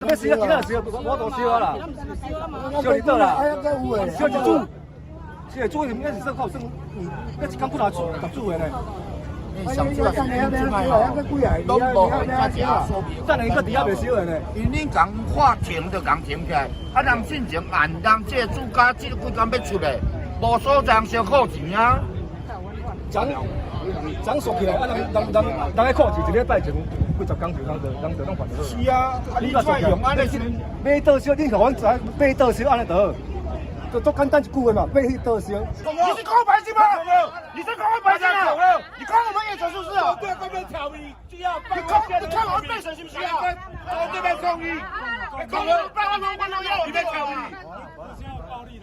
要烧，今仔烧，我都烧啊啦，烧你倒啦，烧一煮，这个煮应该是算靠算，那一工不拿煮，10煮的呢。上主要是恁即摆吼，拢无互大家说明。等下伊搁底下袂烧的呢。因恁讲话停就讲停起来，啊人进前慢，人这主家这几工要出来，无所在烧扣钱啊。涨缩起来，啊人爱扣钱，一礼拜前几十工就人就拢烦恼。是啊，你再用安尼是买倒烧，你甲阮知买倒烧安尼就好。都简单一句话嘛，买倒烧。你是搞白是吗？你是搞白是吗？你看我们业者是不是啊？对，这边条例就要你看我们备审是不是啊？我这边抗议，抗议8万多万都要，你边条例。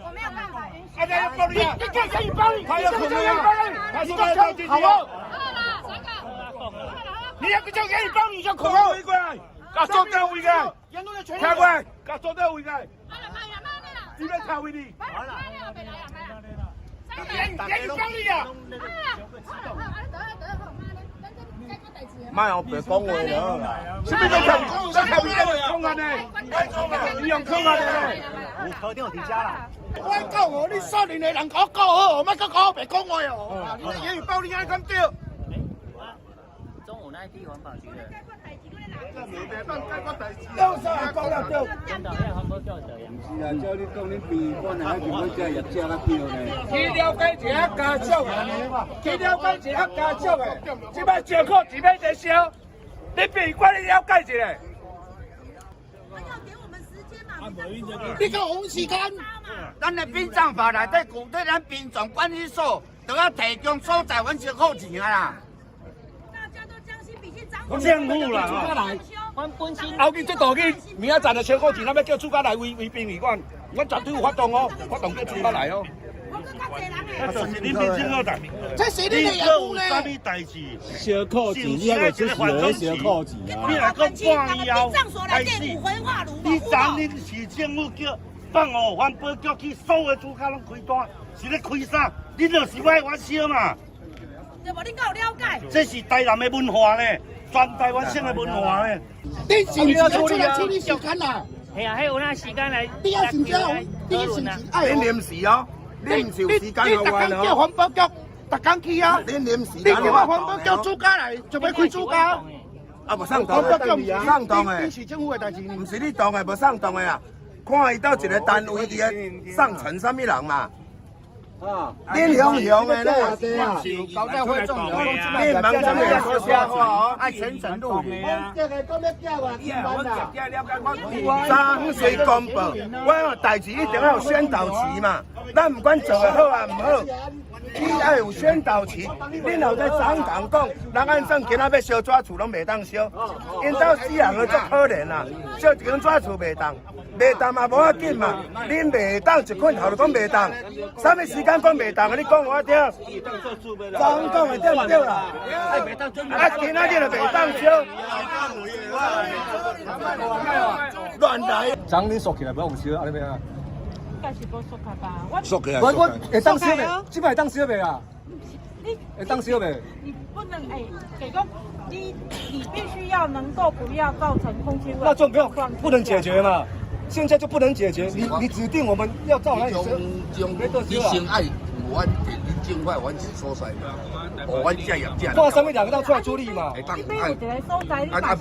我没有办法允许。大家要暴力啊！你干啥？你暴力？他要可能啊！他说他要进去哦。你要不叫给你暴力就恐吓回来，甲做到回来，跳过来，甲做到回来。你边跳回去？你暴力啊！卖我别讲话了，是不是跳？跳你用空啊呢？你用空啊呢？有特定伫遮啦。我讲哦，你少年的人搞搞好，莫搞搞别讲话哦。你的言语暴力安敢对？中午那一批环保局的，有啥讲了对？领导要环保教的呀。是啊，叫你讲恁边管哪边要加业者较票呢？去了解一下家长的，去了解一下家长的，即摆借口一摆在烧，你边管你了解一下。你讲红时间，咱的殡葬法内底具体咱殡葬管理所都要提供所在阮烧扣钱啊啦。政府啦，后日这道去明仔载的烧烤钱，咱要叫主家来为殡仪馆，我绝对有发动哦，发动叫主家来哦。就是你民政府的，这是你的你业务呢？有啥物代志？烧烤钱，你还袂出事烧烤钱啊？你若讲半夜后开始，你昨日市政府叫放哦环保局去所有主家拢开单，是咧开啥？你就是爱玩烧嘛？对无？你够了解？这是台南的文化呢，全台湾省的文化呢。你是不是要出来处理时间啦？系啊，还有那时间来。你要是不是要？你是不是爱？你临时哦，你唔是有时间好玩叫哦。环保局，逐工去啊！你临时你叫我环保局主家来，就要开主家。啊，无上当环保的，局唔上当的你，市政府的代志。唔是你当的，无上当的啊。看伊到一个单位伊个上层什么人嘛？啊，恁乡的咧，搞在会众人，你忙什么说瞎话哦？爱全程录影。这个讲要叫啊，张水公布，我有代志一定要有宣导期嘛。咱唔管做得好啊唔好，你要有宣导期。恁后在上堂讲，人按算今仔要烧纸厝拢袂当烧，因到死人个足可怜啊，烧一间纸厝袂当。袂当嘛无要紧嘛，恁袂当一困头就讲袂当，啥物时间讲袂当啊？你讲我听。张讲的对唔对啦？啊，今仔日就袂当烧，乱来。张你缩起来，不要有烧，安尼咩啊？应该是无缩开吧？我缩起来。我会当烧袂？即摆会当烧袂啊？会当烧袂？你不能给个你必须要能够不要造成空气污染。那就不能解决嘛。现在就不能解决，你指定我们要照哪里烧？你先爱有阮电恁政府阮是所在，我阮这业者。看上面两个当出来出力嘛。你有一个所在，你嘛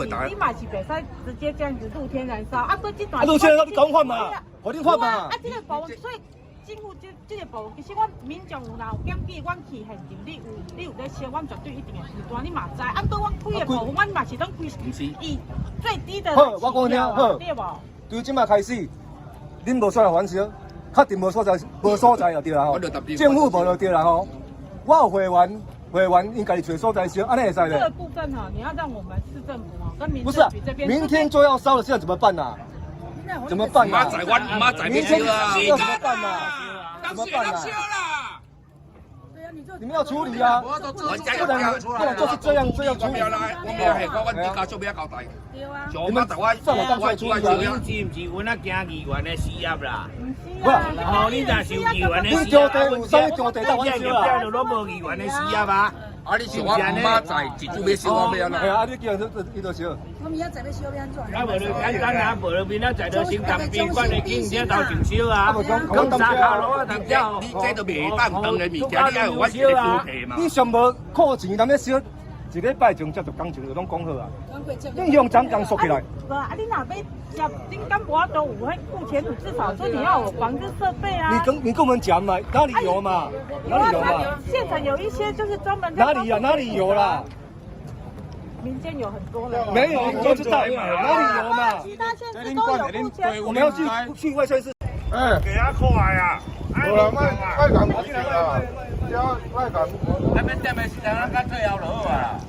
是袂使直接这样子露天燃烧，啊，这段。露天燃烧你讲换嘛，我你换嘛。啊，这个部分，所以政府这个部分，其实阮民众有啦，有检举，阮去现场，你有在烧，阮绝对一定会负担，你嘛知。啊，对阮开的部分，阮嘛是拢开以最低的。好，我讲听，好，对无？从今麦开始，恁无出来还烧，确定无所在就对啦吼。政府无就对啦吼。我有会员应该找所在烧，安尼会使咧。这个部分哈，你要让我们市政府哈跟民不是政局这边。明天就要烧了，现在怎么办啊？怎么办啊？明天要怎么办啊？怎么办啊？你们要处理啊！不能就是这样处理。我们系讲阮地家做咩交代？对啊。你们上来当出来处理啊！是唔是阮啊惊议员的死业啦？不是然后你若收议员的你丢地有啥物丢地当阮烧啊？都无议员的死业啊？啊，你是我妈在，一主要烧我咩啦？系啊，你叫人伊就烧。我明仔载要烧要安怎？啊，无就简单啊，无就明仔载就先当宾馆的景点头前烧啊，讲三卡路啊，大家你这都袂当当的物件，你爱有我一个主题嘛。你上无靠钱，咱要烧一礼拜前才就工程就拢讲好啊。你用长工缩起来。不啊，你哪边讲金刚不要都我会付钱，你至少说你要有防治设备啊。你跟我们讲嘛，哪里有嘛？哪里有嘛？现场有一些就是专门哪里呀？哪里有啦？民间有很多了。没有，我知道哪里有嘛？其他县市都有付钱。我们要去外县市。哎，给他快啊！无啦，卖讲无钱啦，只卖讲。那边店的时间咱干脆后就好啊。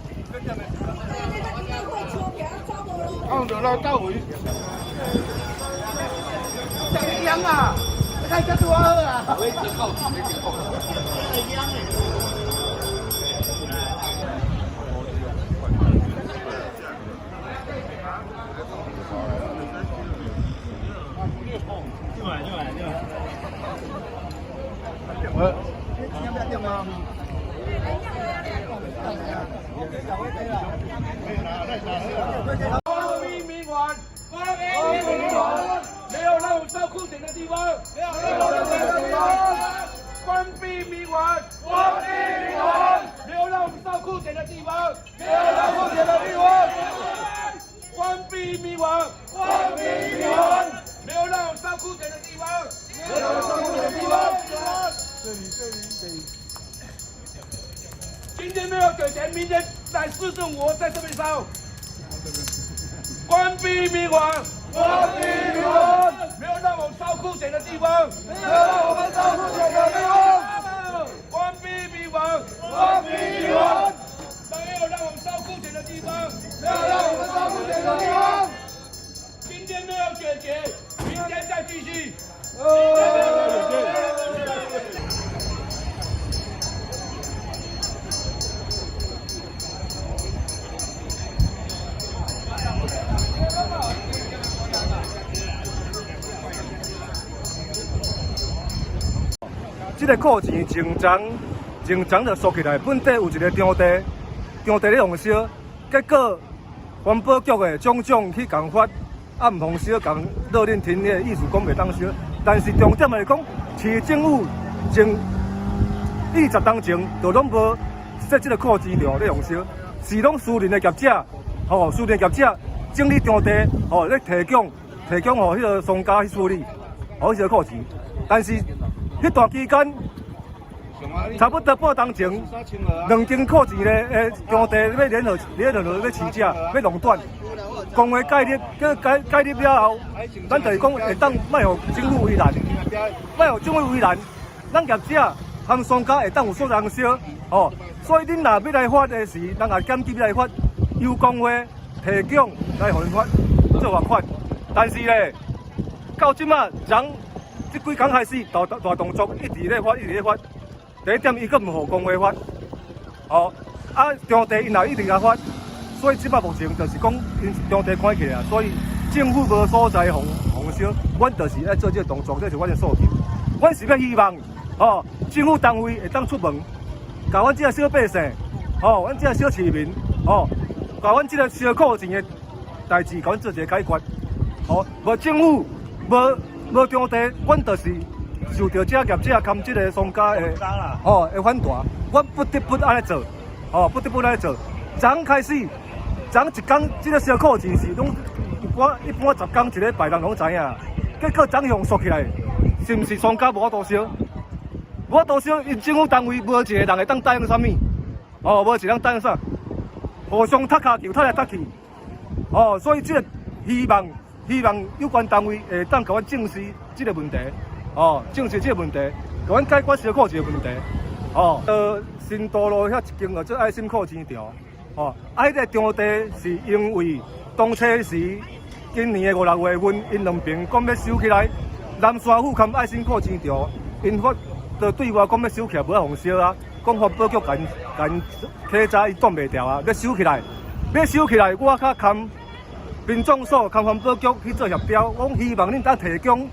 放着那到位。这样啊，你看这多好啊！关闭宾馆，没有让我们烧裤钱的地方，关闭宾馆，没有让我们烧裤钱的地方，关闭宾馆，没有让我们烧裤钱的地方，今天没有给钱，明天来市政府在这边烧。关闭宾馆，没有让我们烧裤钱的地方，关闭宾馆，没有让我们烧裤钱的地方，今天没有解决，明天再继续。这个库钱前长就缩起来，本地有一个场地咧用烧，结果环保局的种种去共发，唔通烧，共勒令停业，意思讲袂当烧。但是重点来讲，市政府前20当前就拢无设这个库钱场咧用烧，是拢私人的业者，私人业者整理场地，咧提供迄个商家去处理，迄个库钱。但是迄段期间，差不多半当前，2间库钱的场地要联合要起价，要垄断。公会介入了后，咱就是讲会当卖互政府为难，卖互政府为难，咱业者和商家会当有所人烧，所以恁若要来发的时，咱也检举来发，由公会提供来互恁发做罚款。但是咧，到即马人。这几天开始大动作，一直咧发。第一点，伊佫唔互公会发，场地因也一直来发，所以即摆目前就是讲，因场地关起来，所以政府无所在防烧，阮就是要做这个动作，这是阮的诉求。阮是要希望，政府单位会当出门，甲阮这个小百姓，阮这个小市民，甲阮这个烧库钱的代志，甲阮做一个解决，无政府无场地，阮就是受到这业者兼这个商家的反弹，阮不得不安尼做，昨开始，昨一天这个烧库钱是拢一般10天一礼拜人拢知影，结果昨向缩起来，是毋是商家无法度烧？无法度烧，因政府单位无一个人会当答应啥物，无一个人答应啥，互相踢脚球，踢来踢去，所以这个希望有关单位会当甲阮正视这个问题，正视这个问题，甲阮解决烧库钱的问题，新道路遐一间做爱心库钱条，迄个场地是因为当初时今年的5、6月份，因两边讲要收起来，南山府兼爱心库钱条，因发就对外讲要收起来，无爱互烧啊，讲环保局甲客家伊挡袂掉啊，要收起来，我较堪。民众所跟环保局去做协调，我希望恁当提供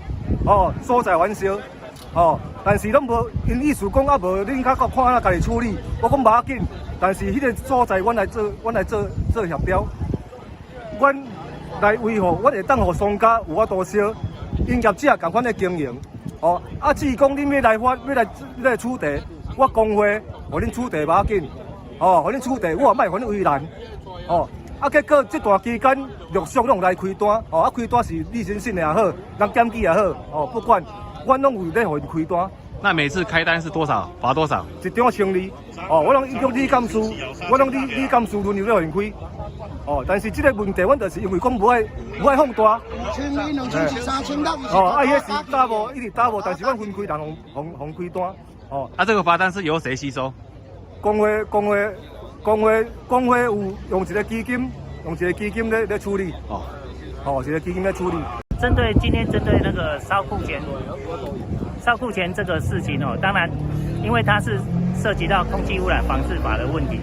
所在完烧，但是拢无因意思讲无恁较看啊家己处理，我讲无要紧，但是迄个所在阮来做协调，阮来维护，阮会当互商家有法度少营业者共款的经营。哦，至于讲恁要来取缔，我工会互恁取缔无要紧。哦，互恁取缔，我也莫互恁为难。哦，结果这段期间陆续拢来开单，哦，开单是立新信也好，人检举也好，哦，不管，阮拢有咧互因开单。那每次开单是多少？罚多少？一张1000二。哦，我拢用理监事，我拢理监事轮流咧互因开。哦，但是这个问题，阮就是因为讲无爱放大。2000、2000、3000哦，迄是打无，一直打无，但是阮分开人互开单。哦，这个罚单是由谁吸收？工会有用一个基金来处理。哦，一个基金来处理。针对那个烧库钱这个事情哦，当然，因为它是涉及到空气污染防治法的问题，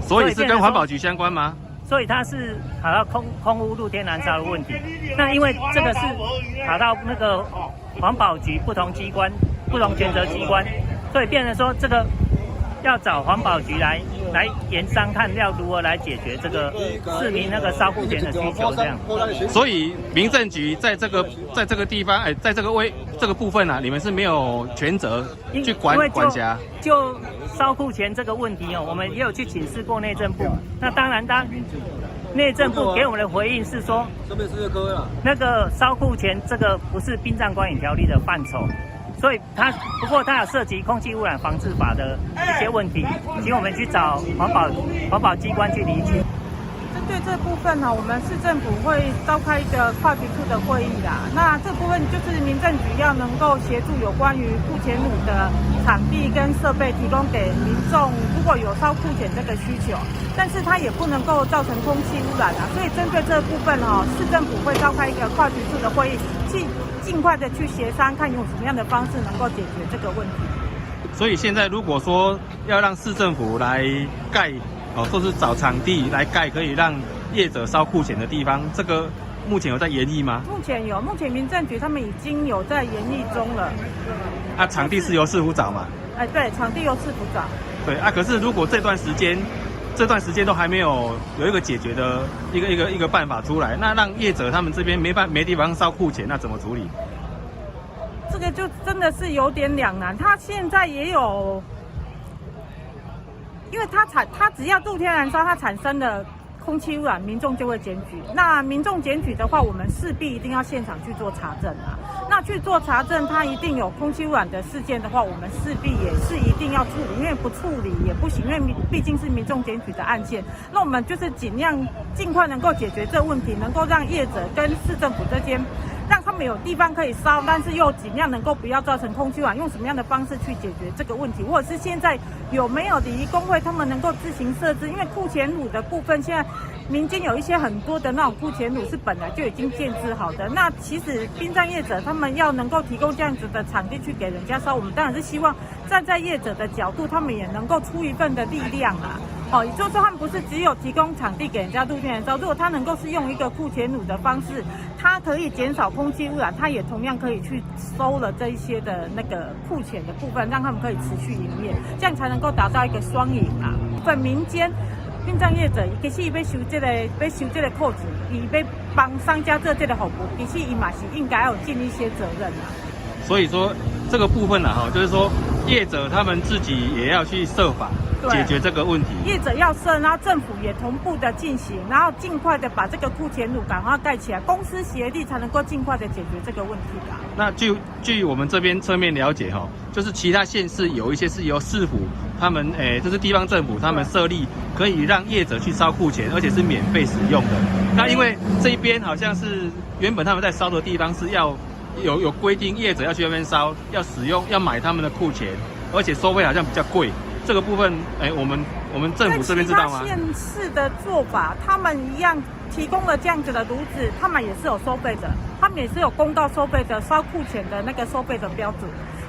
所以是跟环保局相关吗？所以它是跑到空污露天燃烧的问题。那因为这个是跑到那个环保局不同机关、不同权责机关，所以变成说这个要找环保局来研商看要如何来解决这个市民那个烧库钱的需求这样。所以民政局在这个地方，在这个部分啊，你们是没有权责去管辖。就烧库钱这个问题哦，我们也有去请示过内政部。那当然，内政部给我们的回应是说，那个烧库钱这个不是殡葬管理条例的范畴。所以不过它有涉及空气污染防治法的一些问题，请我们去找环保机关去理清。针对这部分呢，我们市政府会召开一个跨局处的会议啦。那这部分就是民政局要能够协助有关于库钱炉的场地跟设备提供给民众，如果有烧库钱这个需求，但是它也不能够造成空气污染啊。所以针对这部分哦，市政府会召开一个跨局处的会议，尽快的去协商，看用什么样的方式能够解决这个问题。所以现在如果说要让市政府来盖，或是找场地来盖可以让业者烧库钱的地方，这个目前有在研议吗？目前民政局他们已经有在研议中了。场地是由市府找嘛？对，场地由市府找。对可是如果这段时间都还没有一个解决的一个办法出来，那让业者他们这边没地方烧库钱，那怎么处理？这个就真的是有点两难。他现在也有，因为他只要露天燃烧，它产生的空气污染，民众就会检举。那民众检举的话，我们势必一定要现场去做查证啊。那去做查证，它一定有空气污染的事件的话，我们势必也是一定要处理，因为不处理也不行，因为毕竟是民众检举的案件。那我们就是尽快能够解决这问题，能够让业者跟市政府之间，让他们有地方可以烧，但是又尽量能够不要造成空气污染，用什么样的方式去解决这个问题，或者是现在有没有礼仪工会他们能够自行设置，因为库钱炉的部分现在民间有一些很多的那种库钱炉是本来就已经建制好的，那其实殡葬业者他们要能够提供这样子的场地去给人家烧，我们当然是希望站在业者的角度，他们也能够出一份的力量啦。也就是说他们不是只有提供场地给人家露天燃烧，如果他能够是用一个库钱炉的方式，它可以减少空气污染，它也同样可以去收了这一些的那个库钱的部分，让他们可以持续营业，这样才能够达到一个双赢啊。份民间殡葬业者其实伊要收这个扣钱，伊要帮商家做这个服务，其实伊嘛是应该要有尽一些责任啊。所以说这个部分就是说业者他们自己也要去设法解决这个问题。业者要设，然后政府也同步的进行，然后尽快的把这个库钱炉赶快盖起来，公私协力才能够尽快的解决这个问题的。那据我们这边侧面了解就是其他县市有一些是由市府他们就是地方政府他们设立可以让业者去烧库钱，而且是免费使用的。那因为这一边好像是原本他们在烧的地方是要有规定，业者要去那边烧，要使用要买他们的库钱，而且收费好像比较贵。这个部分，我们政府这边知道吗？其他县市的做法，他们一样提供了这样子的炉子，他们也是有收费的，他们也是有公告收费的，烧库钱的那个收费的标准。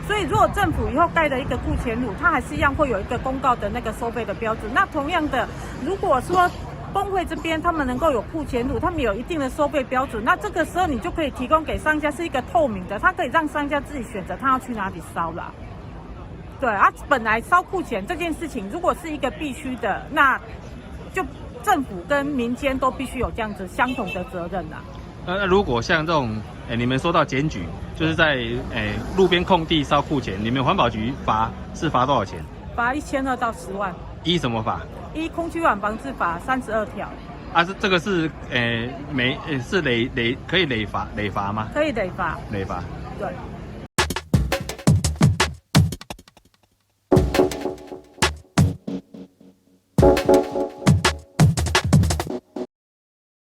所以，如果政府以后盖了一个库钱炉，它还是一样会有一个公告的那个收费的标准。那同样的，如果说工会这边他们能够有库钱炉，他们有一定的收费标准，那这个时候你就可以提供给商家是一个透明的，他可以让商家自己选择他要去哪里烧啦。对啊，本来烧库钱这件事情，如果是一个必须的，那就政府跟民间都必须有这样子相同的责任啦。那如果像这种，你们收到检举，就是在路边空地烧库钱，你们环保局是罚多少钱？罚1200到10万。依什么法？依空气污染防治法32条。啊，这个是是可以累罚吗？可以累罚。累罚。对。